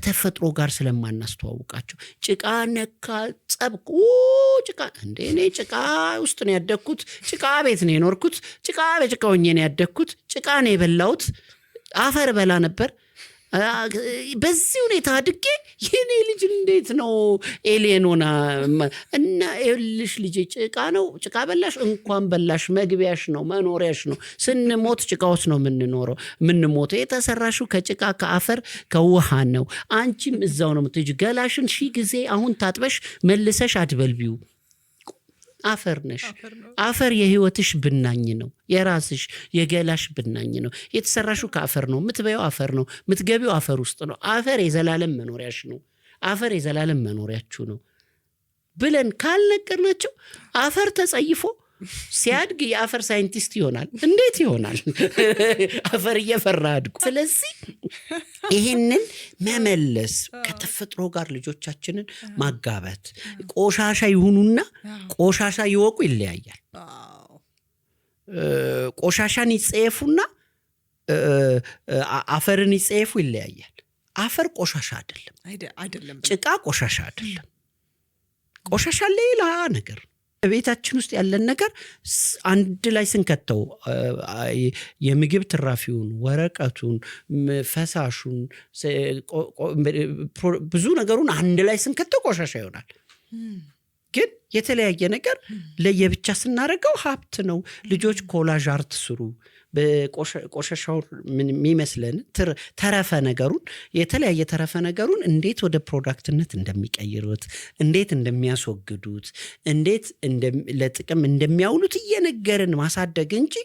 ከተፈጥሮ ጋር ስለማናስተዋውቃቸው ጭቃ ነካ ጸብቁ ጭቃ እንዴ እኔ ጭቃ ውስጥ ነው ያደግኩት ጭቃ ቤት ነው የኖርኩት ጭቃ በጭቃ ሆኜ ነው ያደግኩት ጭቃ ነው የበላሁት አፈር በላ ነበር በዚህ ሁኔታ አድጌ የኔ ልጅ እንዴት ነው ኤሊየኖና እና እልሽ ልጅ ጭቃ ነው ጭቃ በላሽ እንኳን በላሽ መግቢያሽ ነው መኖሪያሽ ነው ስንሞት ጭቃውስ ነው ምንሞት የተሰራሽው ከጭቃ ከአፈር ከውሃ ነው አንቺም እዛው ነው የምትጂ ገላሽን ሺ ጊዜ አሁን ታጥበሽ መልሰሽ አትበልቢው አፈር ነሽ አፈር የህይወትሽ ብናኝ ነው የራስሽ የገላሽ ብናኝ ነው የተሰራሽው ከአፈር ነው ምትበየው አፈር ነው ምትገቢው አፈር ውስጥ ነው አፈር የዘላለም መኖሪያሽ ነው አፈር የዘላለም መኖሪያችሁ ነው ብለን ካልነገርናቸው አፈር ተጸይፎ ሲያድግ የአፈር ሳይንቲስት ይሆናል እንዴት ይሆናል አፈር እየፈራ አድጎ ስለዚህ ይሄንን መመለስ ከተፈጥሮ ጋር ልጆቻችንን ማጋባት ቆሻሻ ይሁኑና ቆሻሻ ይወቁ ይለያያል ቆሻሻን ይጸየፉና አፈርን ይጸየፉ ይለያያል አፈር ቆሻሻ አይደለም ጭቃ ቆሻሻ አይደለም ቆሻሻ ሌላ ነገር ቤታችን ውስጥ ያለን ነገር አንድ ላይ ስንከተው የምግብ ትራፊውን ወረቀቱን ፈሳሹን ብዙ ነገሩን አንድ ላይ ስንከተው ቆሻሻ ይሆናል ግን የተለያየ ነገር ለየብቻ ስናረጋው ሀብት ነው ልጆች ኮላጅ አርት ስሩ በቆሻሻው የሚመስለን ተረፈ ነገሩን የተለያየ ተረፈ ነገሩን እንዴት ወደ ፕሮዳክትነት እንደሚቀይሩት እንዴት እንደሚያስወግዱት እንዴት ለጥቅም እንደሚያውሉት እየነገርን ማሳደግ እንጂ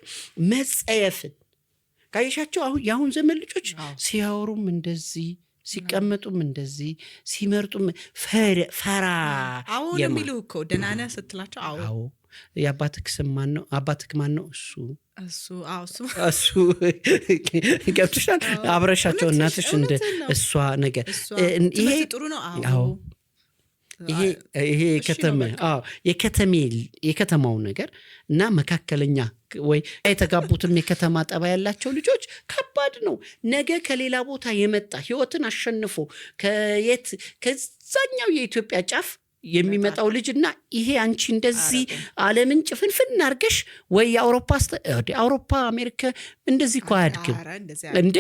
መጸየፍን ካይሻቸው አሁን ዘመን ልጆች ሲያወሩም እንደዚህ ሲቀመጡም እንደዚህ ሲመርጡም ፈራ አሁን የሚሉ እኮ ደናና ስትላቸው አዎ ያባትክ ስም ማን ነው አባትክ ማን ነው እሱ ገብተሻል አብረሻቸው እናትሽ እንደ እሷ ነገር ይሄ ጥሩ ነው አዎ ይሄ የከተማው ነገር እና መካከለኛ ወይ የተጋቡትም የከተማ ጠባ ያላቸው ልጆች ከባድ ነው ነገ ከሌላ ቦታ የመጣ ህይወትን አሸንፎ ከዛኛው የኢትዮጵያ ጫፍ የሚመጣው ልጅና ይሄ አንቺ እንደዚህ ዓለምን ጭፍንፍን አርገሽ ወይ አውሮፓ አሜሪካ እንደዚህ እኮ አያድግም እንዴ